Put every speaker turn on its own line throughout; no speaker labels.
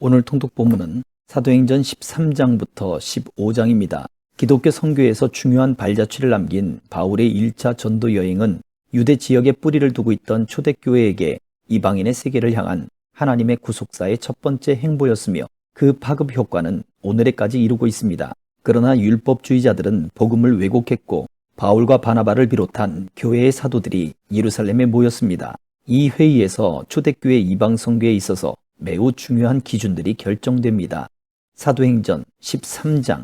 오늘 통독 본문은 사도행전 13장부터 15장입니다. 기독교 선교에서 중요한 발자취를 남긴 바울의 1차 전도 여행은 유대 지역에 뿌리를 두고 있던 초대교회에게 이방인의 세계를 향한 하나님의 구속사의 첫 번째 행보였으며 그 파급 효과는 오늘에까지 이루고 있습니다. 그러나 율법주의자들은 복음을 왜곡했고 바울과 바나바를 비롯한 교회의 사도들이 예루살렘에 모였습니다. 이 회의에서 초대교회 이방 선교에 있어서 매우 중요한 기준들이 결정됩니다. 사도행전 13장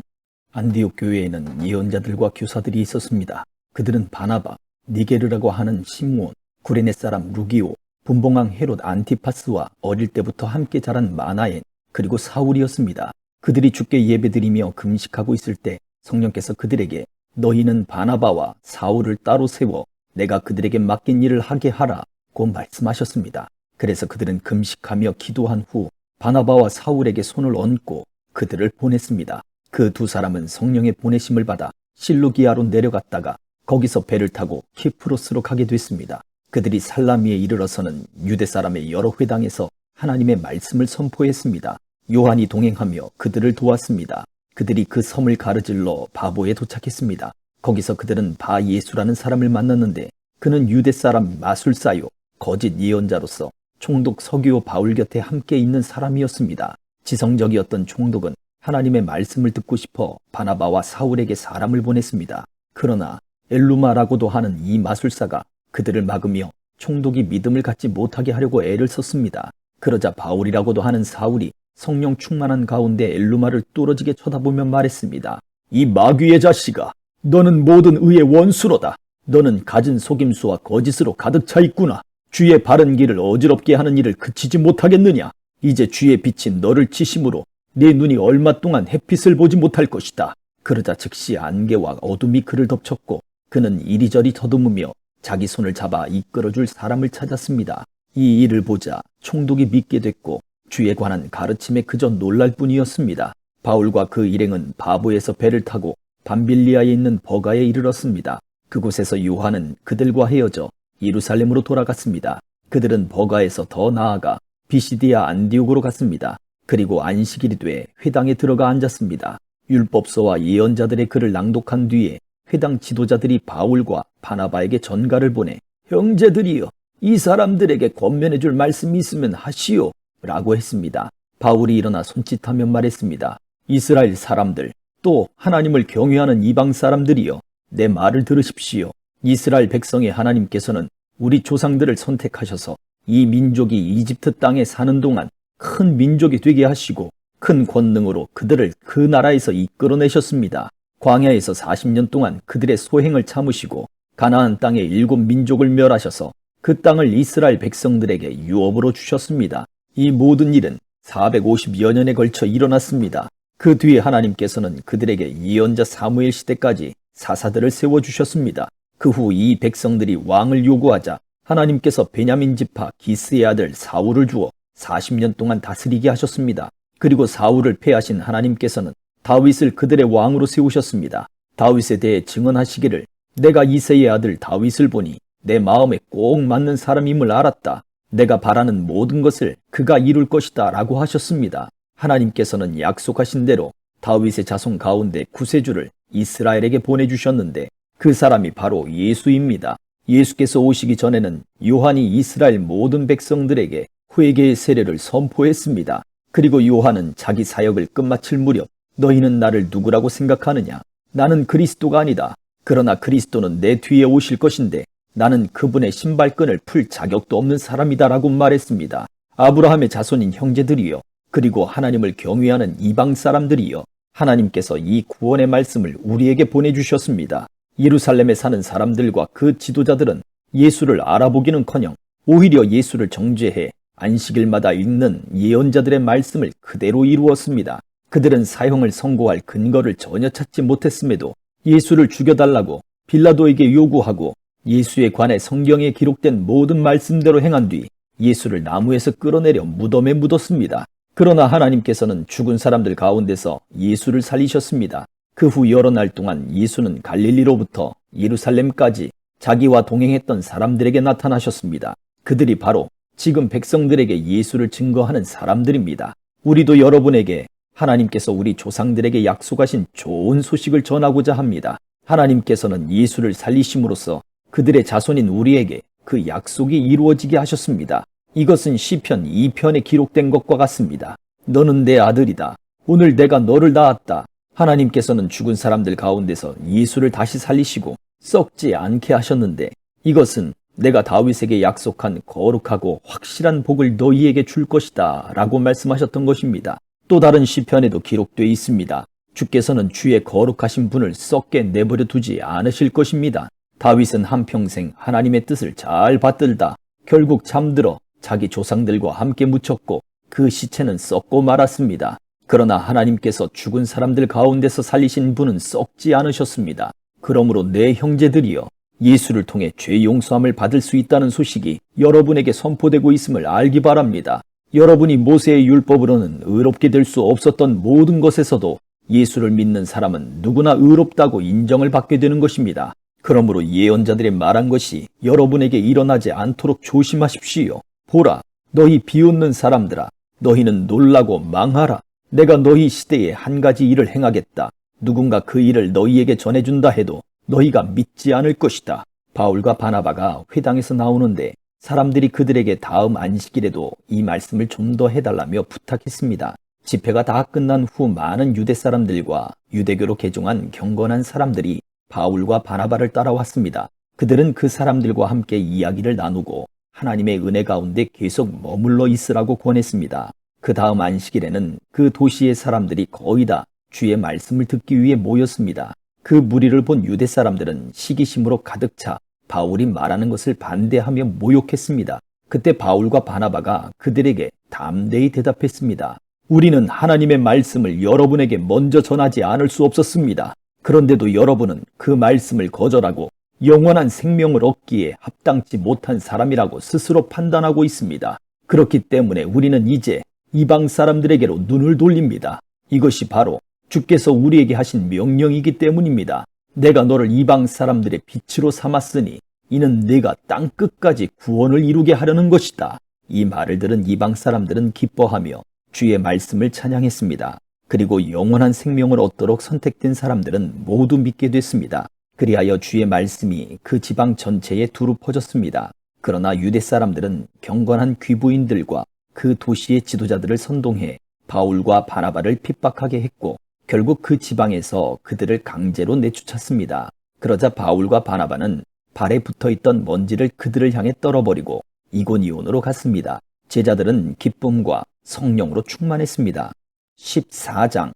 안디옥 교회에는 예언자들과 교사들이 있었습니다. 그들은 바나바, 니게르라고 하는 시므온, 구레네 사람 루기오, 분봉왕 헤롯 안티파스와 어릴 때부터 함께 자란 마나엔, 그리고 사울이었습니다. 그들이 주께 예배드리며 금식하고 있을 때 성령께서 그들에게 너희는 바나바와 사울을 따로 세워 내가 그들에게 맡긴 일을 하게 하라 고 말씀하셨습니다. 그래서 그들은 금식하며 기도한 후 바나바와 사울에게 손을 얹고 그들을 보냈습니다. 그 두 사람은 성령의 보내심을 받아 실루기아로 내려갔다가 거기서 배를 타고 키프로스로 가게 됐습니다. 그들이 살라미에 이르러서는 유대 사람의 여러 회당에서 하나님의 말씀을 선포했습니다. 요한이 동행하며 그들을 도왔습니다. 그들이 그 섬을 가르질러 바보에 도착했습니다. 거기서 그들은 바 예수라는 사람을 만났는데 그는 유대 사람 마술사요 거짓 예언자로서 총독 서기오 바울 곁에 함께 있는 사람이었습니다. 지성적이었던 총독은 하나님의 말씀을 듣고 싶어 바나바와 사울에게 사람을 보냈습니다. 그러나 엘루마라고도 하는 이 마술사가 그들을 막으며 총독이 믿음을 갖지 못하게 하려고 애를 썼습니다. 그러자 바울이라고도 하는 사울이 성령 충만한 가운데 엘루마를 뚫어지게 쳐다보며 말했습니다. 이 마귀의 자식아, 너는 모든 의의 원수로다. 너는 갖은 속임수와 거짓으로 가득 차 있구나. 주의 바른 길을 어지럽게 하는 일을 그치지 못하겠느냐? 이제 주의 빛이 너를 치심으로 네 눈이 얼마 동안 햇빛을 보지 못할 것이다. 그러자 즉시 안개와 어둠이 그를 덮쳤고 그는 이리저리 더듬으며 자기 손을 잡아 이끌어줄 사람을 찾았습니다. 이 일을 보자 총독이 믿게 됐고 주에 관한 가르침에 그저 놀랄 뿐이었습니다. 바울과 그 일행은 바보에서 배를 타고 밤빌리아에 있는 버가에 이르렀습니다. 그곳에서 요한은 그들과 헤어져 예루살렘으로 돌아갔습니다. 그들은 버가에서 더 나아가 비시디아 안디옥으로 갔습니다. 그리고 안식일이 돼 회당에 들어가 앉았습니다. 율법서와 예언자들의 글을 낭독한 뒤에 회당 지도자들이 바울과 바나바에게 전가를 보내 형제들이여, 이 사람들에게 권면해 줄 말씀이 있으면 하시오 라고 했습니다. 바울이 일어나 손짓하며 말했습니다. 이스라엘 사람들, 또 하나님을 경외하는 이방 사람들이여, 내 말을 들으십시오. 이스라엘 백성의 하나님께서는 우리 조상들을 선택하셔서 이 민족이 이집트 땅에 사는 동안 큰 민족이 되게 하시고 큰 권능으로 그들을 그 나라에서 이끌어내셨습니다. 광야에서 40년 동안 그들의 소행을 참으시고 가나안 땅의 7민족을 멸하셔서 그 땅을 이스라엘 백성들에게 유업으로 주셨습니다. 이 모든 일은 450여 년에 걸쳐 일어났습니다. 그 뒤에 하나님께서는 그들에게 예언자 사무엘 시대까지 사사들을 세워주셨습니다. 그 후 이 백성들이 왕을 요구하자 하나님께서 베냐민 지파 기스의 아들 사울을 주어 40년 동안 다스리게 하셨습니다. 그리고 사울을 패하신 하나님께서는 다윗을 그들의 왕으로 세우셨습니다. 다윗에 대해 증언하시기를 내가 이새의 아들 다윗을 보니 내 마음에 꼭 맞는 사람임을 알았다. 내가 바라는 모든 것을 그가 이룰 것이다 라고 하셨습니다. 하나님께서는 약속하신 대로 다윗의 자손 가운데 구세주를 이스라엘에게 보내주셨는데 그 사람이 바로 예수입니다. 예수께서 오시기 전에는 요한이 이스라엘 모든 백성들에게 회개의 세례를 선포했습니다. 그리고 요한은 자기 사역을 끝마칠 무렵 너희는 나를 누구라고 생각하느냐? 나는 그리스도가 아니다. 그러나 그리스도는 내 뒤에 오실 것인데 나는 그분의 신발끈을 풀 자격도 없는 사람이다 라고 말했습니다. 아브라함의 자손인 형제들이여, 그리고 하나님을 경외하는 이방 사람들이여, 하나님께서 이 구원의 말씀을 우리에게 보내주셨습니다. 예루살렘에 사는 사람들과 그 지도자들은 예수를 알아보기는커녕 오히려 예수를 정죄해 안식일마다 읽는 예언자들의 말씀을 그대로 이루었습니다. 그들은 사형을 선고할 근거를 전혀 찾지 못했음에도 예수를 죽여달라고 빌라도에게 요구하고 예수에 관해 성경에 기록된 모든 말씀대로 행한 뒤 예수를 나무에서 끌어내려 무덤에 묻었습니다. 그러나 하나님께서는 죽은 사람들 가운데서 예수를 살리셨습니다. 그 후 여러 날 동안 예수는 갈릴리로부터 예루살렘까지 자기와 동행했던 사람들에게 나타나셨습니다. 그들이 바로 지금 백성들에게 예수를 증거하는 사람들입니다. 우리도 여러분에게 하나님께서 우리 조상들에게 약속하신 좋은 소식을 전하고자 합니다. 하나님께서는 예수를 살리심으로써 그들의 자손인 우리에게 그 약속이 이루어지게 하셨습니다. 이것은 시편 2편에 기록된 것과 같습니다. 너는 내 아들이다. 오늘 내가 너를 낳았다. 하나님께서는 죽은 사람들 가운데서 예수를 다시 살리시고 썩지 않게 하셨는데, 이것은 내가 다윗에게 약속한 거룩하고 확실한 복을 너희에게 줄 것이다 라고 말씀하셨던 것입니다. 또 다른 시편에도 기록되어 있습니다. 주께서는 주의 거룩하신 분을 썩게 내버려 두지 않으실 것입니다. 다윗은 한평생 하나님의 뜻을 잘 받들다 결국 잠들어 자기 조상들과 함께 묻혔고 그 시체는 썩고 말았습니다. 그러나 하나님께서 죽은 사람들 가운데서 살리신 분은 썩지 않으셨습니다. 그러므로 내 형제들이여, 예수를 통해 죄 용서함을 받을 수 있다는 소식이 여러분에게 선포되고 있음을 알기 바랍니다. 여러분이 모세의 율법으로는 의롭게 될 수 없었던 모든 것에서도 예수를 믿는 사람은 누구나 의롭다고 인정을 받게 되는 것입니다. 그러므로 예언자들이 말한 것이 여러분에게 일어나지 않도록 조심하십시오. 보라, 너희 비웃는 사람들아, 너희는 놀라고 망하라. 내가 너희 시대에 한 가지 일을 행하겠다. 누군가 그 일을 너희에게 전해준다 해도 너희가 믿지 않을 것이다. 바울과 바나바가 회당에서 나오는데 사람들이 그들에게 다음 안식일에도 이 말씀을 좀 더 해달라며 부탁했습니다. 집회가 다 끝난 후 많은 유대 사람들과 유대교로 개종한 경건한 사람들이 바울과 바나바를 따라왔습니다. 그들은 그 사람들과 함께 이야기를 나누고 하나님의 은혜 가운데 계속 머물러 있으라고 권했습니다. 그 다음 안식일에는 그 도시의 사람들이 거의 다 주의 말씀을 듣기 위해 모였습니다. 그 무리를 본 유대 사람들은 시기심으로 가득 차 바울이 말하는 것을 반대하며 모욕했습니다. 그때 바울과 바나바가 그들에게 담대히 대답했습니다. 우리는 하나님의 말씀을 여러분에게 먼저 전하지 않을 수 없었습니다. 그런데도 여러분은 그 말씀을 거절하고 영원한 생명을 얻기에 합당치 못한 사람이라고 스스로 판단하고 있습니다. 그렇기 때문에 우리는 이제 이방 사람들에게로 눈을 돌립니다. 이것이 바로 주께서 우리에게 하신 명령이기 때문입니다. 내가 너를 이방 사람들의 빛으로 삼았으니 이는 네가 땅 끝까지 구원을 이루게 하려는 것이다. 이 말을 들은 이방 사람들은 기뻐하며 주의 말씀을 찬양했습니다. 그리고 영원한 생명을 얻도록 선택된 사람들은 모두 믿게 됐습니다. 그리하여 주의 말씀이 그 지방 전체에 두루 퍼졌습니다. 그러나 유대 사람들은 경건한 귀부인들과 그 도시의 지도자들을 선동해 바울과 바나바를 핍박하게 했고 결국 그 지방에서 그들을 강제로 내쫓았습니다. 그러자 바울과 바나바는 발에 붙어있던 먼지를 그들을 향해 떨어버리고 이고니온으로 갔습니다. 제자들은 기쁨과 성령으로 충만했습니다. 14장.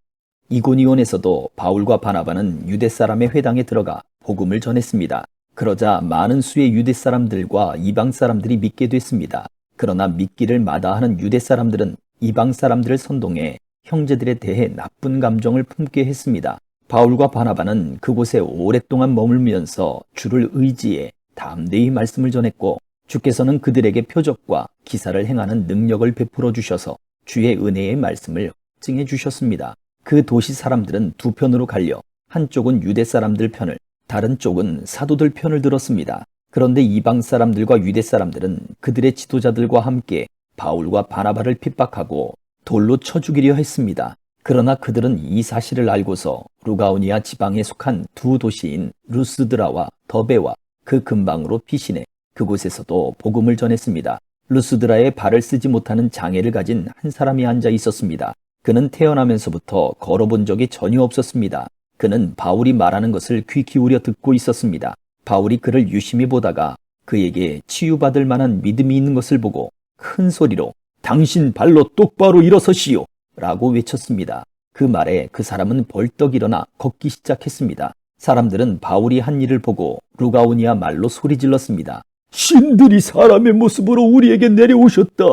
이고니온에서도 바울과 바나바는 유대 사람의 회당에 들어가 복음을 전했습니다. 그러자 많은 수의 유대 사람들과 이방 사람들이 믿게 됐습니다. 그러나 믿기를 마다하는 유대 사람들은 이방 사람들을 선동해 형제들에 대해 나쁜 감정을 품게 했습니다. 바울과 바나바는 그곳에 오랫동안 머물면서 주를 의지해 담대히 말씀을 전했고 주께서는 그들에게 표적과 기사를 행하는 능력을 베풀어 주셔서 주의 은혜의 말씀을 확증해 주셨습니다. 그 도시 사람들은 두 편으로 갈려 한쪽은 유대 사람들 편을, 다른 쪽은 사도들 편을 들었습니다. 그런데 이방 사람들과 유대 사람들은 그들의 지도자들과 함께 바울과 바나바를 핍박하고 돌로 쳐 죽이려 했습니다. 그러나 그들은 이 사실을 알고서 루가오니아 지방에 속한 두 도시인 루스드라와 더베와 그 근방으로 피신해 그곳에서도 복음을 전했습니다. 루스드라에 발을 쓰지 못하는 장애를 가진 한 사람이 앉아 있었습니다. 그는 태어나면서부터 걸어본 적이 전혀 없었습니다. 그는 바울이 말하는 것을 귀 기울여 듣고 있었습니다. 바울이 그를 유심히 보다가 그에게 치유받을 만한 믿음이 있는 것을 보고 큰 소리로 당신 발로 똑바로 일어서시오 라고 외쳤습니다. 그 말에 그 사람은 벌떡 일어나 걷기 시작했습니다. 사람들은 바울이 한 일을 보고 루가오니아 말로 소리 질렀습니다. 신들이 사람의 모습으로 우리에게 내려오셨다.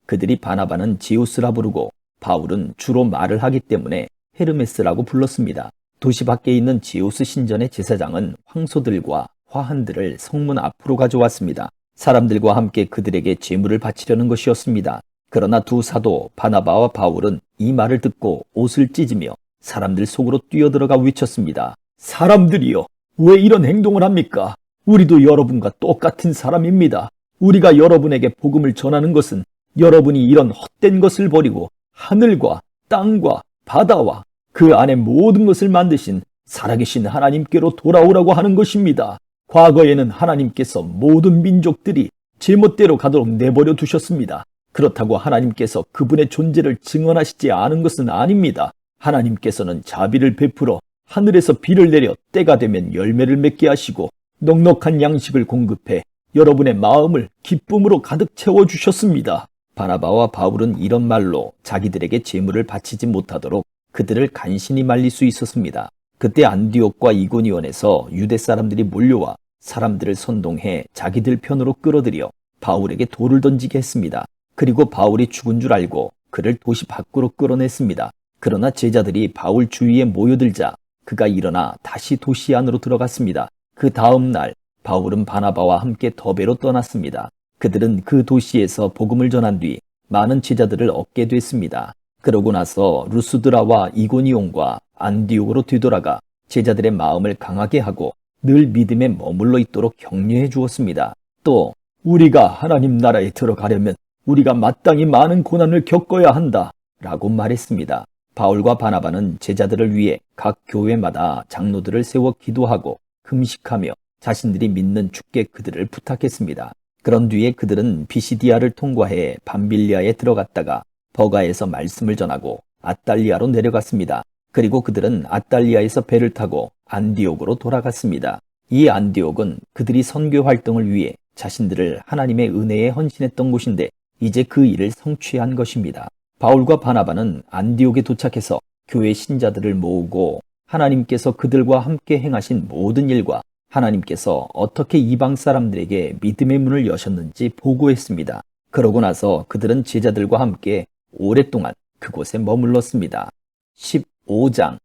그들이 바나바는 제우스라 부르고 바울은 주로 말을 하기 때문에 헤르메스라고 불렀습니다. 도시 밖에 있는 제우스 신전의 제사장은 황소들과 화환들을 성문 앞으로 가져왔습니다. 사람들과 함께 그들에게 제물을 바치려는 것이었습니다. 그러나 두 사도 바나바와 바울은 이 말을 듣고 옷을 찢으며 사람들 속으로 뛰어들어가 외쳤습니다. 사람들이여, 왜 이런 행동을 합니까? 우리도 여러분과 똑같은 사람입니다. 우리가 여러분에게 복음을 전하는 것은 여러분이 이런 헛된 것을 버리고 하늘과 땅과 바다와 그 안에 모든 것을 만드신 살아계신 하나님께로 돌아오라고 하는 것입니다. 과거에는 하나님께서 모든 민족들이 제멋대로 가도록 내버려 두셨습니다. 그렇다고 하나님께서 그분의 존재를 증언하시지 않은 것은 아닙니다. 하나님께서는 자비를 베풀어 하늘에서 비를 내려 때가 되면 열매를 맺게 하시고 넉넉한 양식을 공급해 여러분의 마음을 기쁨으로 가득 채워주셨습니다. 바나바와 바울은 이런 말로 자기들에게 제물을 바치지 못하도록 그들을 간신히 말릴 수 있었습니다. 그때 안디옥과 이고니온에서 유대 사람들이 몰려와 사람들을 선동해 자기들 편으로 끌어들여 바울에게 돌을 던지게 했습니다. 그리고 바울이 죽은 줄 알고 그를 도시 밖으로 끌어냈습니다. 그러나 제자들이 바울 주위에 모여들자 그가 일어나 다시 도시 안으로 들어갔습니다. 그 다음 날 바울은 바나바와 함께 더베로 떠났습니다. 그들은 그 도시에서 복음을 전한 뒤 많은 제자들을 얻게 됐습니다. 그러고 나서 루스드라와 이고니온과 안디옥으로 되돌아가 제자들의 마음을 강하게 하고 늘 믿음에 머물러 있도록 격려해 주었습니다. 또 우리가 하나님 나라에 들어가려면 우리가 마땅히 많은 고난을 겪어야 한다 라고 말했습니다. 바울과 바나바는 제자들을 위해 각 교회마다 장로들을 세워 기도하고 금식하며 자신들이 믿는 주께 그들을 부탁했습니다. 그런 뒤에 그들은 비시디아를 통과해 밤빌리아에 들어갔다가 버가에서 말씀을 전하고 아달리아로 내려갔습니다. 그리고 그들은 아달리아에서 배를 타고 안디옥으로 돌아갔습니다. 이 안디옥은 그들이 선교 활동을 위해 자신들을 하나님의 은혜에 헌신했던 곳인데 이제 그 일을 성취한 것입니다. 바울과 바나바는 안디옥에 도착해서 교회 신자들을 모으고 하나님께서 그들과 함께 행하신 모든 일과 하나님께서 어떻게 이방 사람들에게 믿음의 문을 여셨는지 보고했습니다. 그러고 나서 그들은 제자들과 함께 오랫동안 그곳에 머물렀습니다. 15장.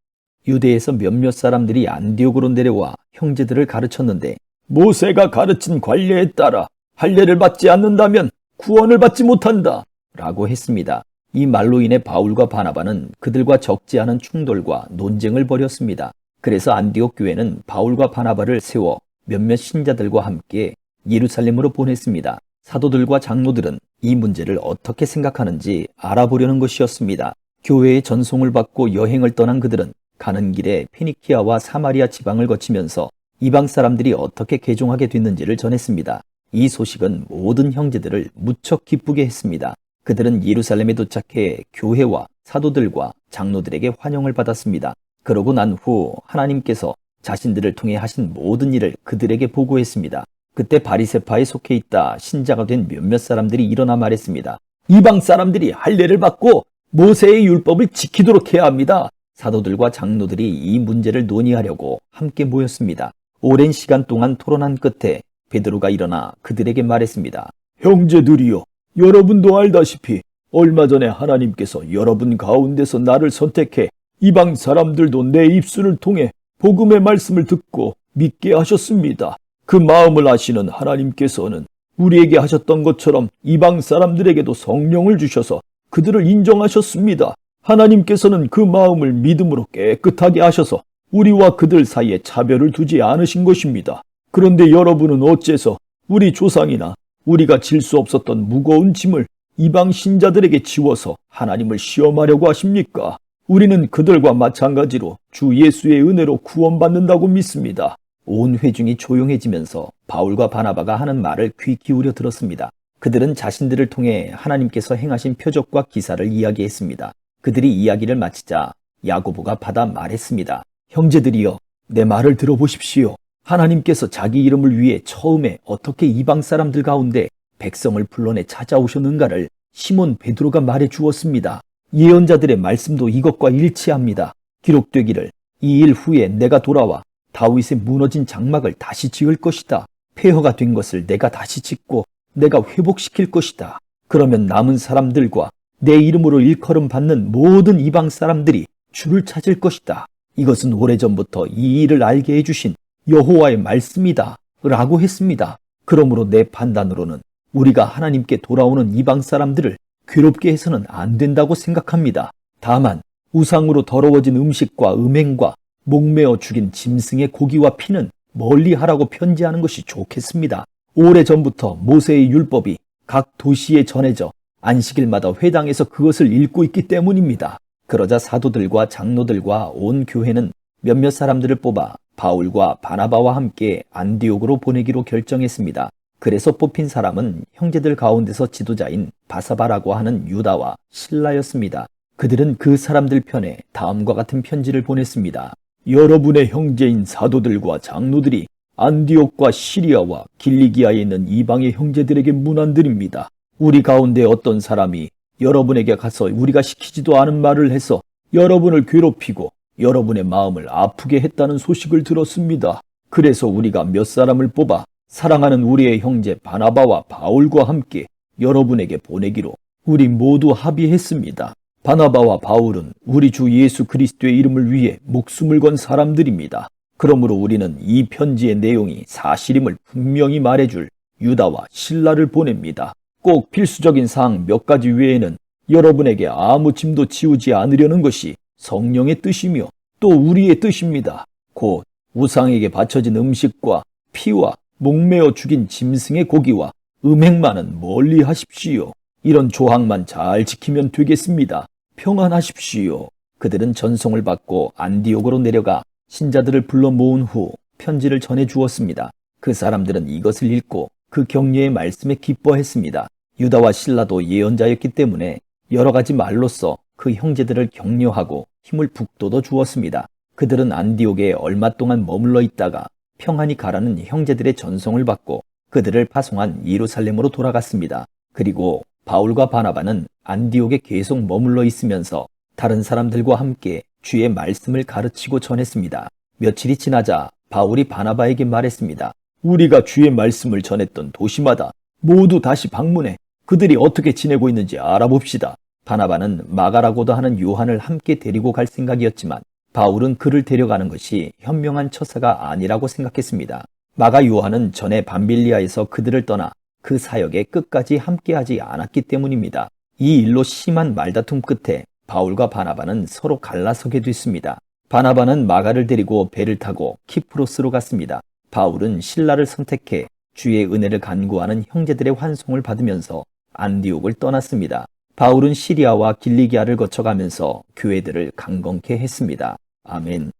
유대에서 몇몇 사람들이 안디옥으로 내려와 형제들을 가르쳤는데 모세가 가르친 관례에 따라 할례를 받지 않는다면 구원을 받지 못한다 라고 했습니다. 이 말로 인해 바울과 바나바는 그들과 적지 않은 충돌과 논쟁을 벌였습니다. 그래서 안디옥 교회는 바울과 바나바를 세워 몇몇 신자들과 함께 예루살렘으로 보냈습니다. 사도들과 장로들은 이 문제를 어떻게 생각하는지 알아보려는 것이었습니다. 교회의 전송을 받고 여행을 떠난 그들은 가는 길에 페니키아와 사마리아 지방을 거치면서 이방 사람들이 어떻게 개종하게 됐는지를 전했습니다. 이 소식은 모든 형제들을 무척 기쁘게 했습니다. 그들은 예루살렘에 도착해 교회와 사도들과 장로들에게 환영을 받았습니다. 그러고 난 후 하나님께서 자신들을 통해 하신 모든 일을 그들에게 보고했습니다. 그때 바리새파에 속해 있다 신자가 된 몇몇 사람들이 일어나 말했습니다. 이방 사람들이 할례를 받고 모세의 율법을 지키도록 해야 합니다. 사도들과 장로들이 이 문제를 논의하려고 함께 모였습니다. 오랜 시간 동안 토론한 끝에 베드로가 일어나 그들에게 말했습니다. 형제들이여, 여러분도 알다시피 얼마 전에 하나님께서 여러분 가운데서 나를 선택해 이방 사람들도 내 입술을 통해 복음의 말씀을 듣고 믿게 하셨습니다. 그 마음을 아시는 하나님께서는 우리에게 하셨던 것처럼 이방 사람들에게도 성령을 주셔서 그들을 인정하셨습니다. 하나님께서는 그 마음을 믿음으로 깨끗하게 하셔서 우리와 그들 사이에 차별을 두지 않으신 것입니다. 그런데 여러분은 어째서 우리 조상이나 우리가 질 수 없었던 무거운 짐을 이방 신자들에게 지워서 하나님을 시험하려고 하십니까? 우리는 그들과 마찬가지로 주 예수의 은혜로 구원받는다고 믿습니다. 온 회중이 조용해지면서 바울과 바나바가 하는 말을 귀 기울여 들었습니다. 그들은 자신들을 통해 하나님께서 행하신 표적과 기사를 이야기했습니다. 그들이 이야기를 마치자 야고보가 받아 말했습니다. 형제들이여, 내 말을 들어보십시오. 하나님께서 자기 이름을 위해 처음에 어떻게 이방 사람들 가운데 백성을 불러내 찾아오셨는가를 시몬 베드로가 말해 주었습니다. 예언자들의 말씀도 이것과 일치합니다. 기록되기를 이 일 후에 내가 돌아와 다윗의 무너진 장막을 다시 지을 것이다. 폐허가 된 것을 내가 다시 짓고 내가 회복시킬 것이다. 그러면 남은 사람들과 내 이름으로 일컬음 받는 모든 이방 사람들이 주를 찾을 것이다. 이것은 오래전부터 이 일을 알게 해주신 여호와의 말씀이다 라고 했습니다. 그러므로 내 판단으로는 우리가 하나님께 돌아오는 이방 사람들을 괴롭게 해서는 안 된다고 생각합니다. 다만 우상으로 더러워진 음식과 음행과 목매어 죽인 짐승의 고기와 피는 멀리 하라고 편지하는 것이 좋겠습니다. 오래전부터 모세의 율법이 각 도시에 전해져 안식일마다 회당에서 그것을 읽고 있기 때문입니다. 그러자 사도들과 장로들과 온 교회는 몇몇 사람들을 뽑아 바울과 바나바와 함께 안디옥으로 보내기로 결정했습니다. 그래서 뽑힌 사람은 형제들 가운데서 지도자인 바사바라고 하는 유다와 실라였습니다. 그들은 그 사람들 편에 다음과 같은 편지를 보냈습니다. 여러분의 형제인 사도들과 장로들이 안디옥과 시리아와 길리기아에 있는 이방의 형제들에게 문안드립니다. 우리 가운데 어떤 사람이 여러분에게 가서 우리가 시키지도 않은 말을 해서 여러분을 괴롭히고 여러분의 마음을 아프게 했다는 소식을 들었습니다. 그래서 우리가 몇 사람을 뽑아 사랑하는 우리의 형제 바나바와 바울과 함께 여러분에게 보내기로 우리 모두 합의했습니다. 바나바와 바울은 우리 주 예수 그리스도의 이름을 위해 목숨을 건 사람들입니다. 그러므로 우리는 이 편지의 내용이 사실임을 분명히 말해줄 유다와 실라를 보냅니다. 꼭 필수적인 사항 몇 가지 외에는 여러분에게 아무 짐도 지우지 않으려는 것이 성령의 뜻이며 또 우리의 뜻입니다. 곧 우상에게 바쳐진 음식과 피와 목매어 죽인 짐승의 고기와 음행만은 멀리 하십시오. 이런 조항만 잘 지키면 되겠습니다. 평안하십시오. 그들은 전송을 받고 안디옥으로 내려가 신자들을 불러 모은 후 편지를 전해 주었습니다. 그 사람들은 이것을 읽고 그 격려의 말씀에 기뻐했습니다. 유다와 실라도 예언자였기 때문에 여러 가지 말로써 그 형제들을 격려하고 힘을 북돋워 주었습니다. 그들은 안디옥에 얼마 동안 머물러 있다가 평안히 가라는 형제들의 전송을 받고 그들을 파송한 예루살렘으로 돌아갔습니다. 그리고 바울과 바나바는 안디옥에 계속 머물러 있으면서 다른 사람들과 함께 주의 말씀을 가르치고 전했습니다. 며칠이 지나자 바울이 바나바에게 말했습니다. 우리가 주의 말씀을 전했던 도시마다 모두 다시 방문해 그들이 어떻게 지내고 있는지 알아봅시다. 바나바는 마가라고도 하는 요한을 함께 데리고 갈 생각이었지만 바울은 그를 데려가는 것이 현명한 처사가 아니라고 생각했습니다. 마가 요한은 전에 밤빌리아에서 그들을 떠나 그 사역에 끝까지 함께하지 않았기 때문입니다. 이 일로 심한 말다툼 끝에 바울과 바나바는 서로 갈라서게 됐습니다. 바나바는 마가를 데리고 배를 타고 키프로스로 갔습니다. 바울은 실라를 선택해 주의 은혜를 간구하는 형제들의 환송을 받으면서 안디옥을 떠났습니다. 바울은 시리아와 길리기아를 거쳐가면서 교회들을 강건케 했습니다. 아멘.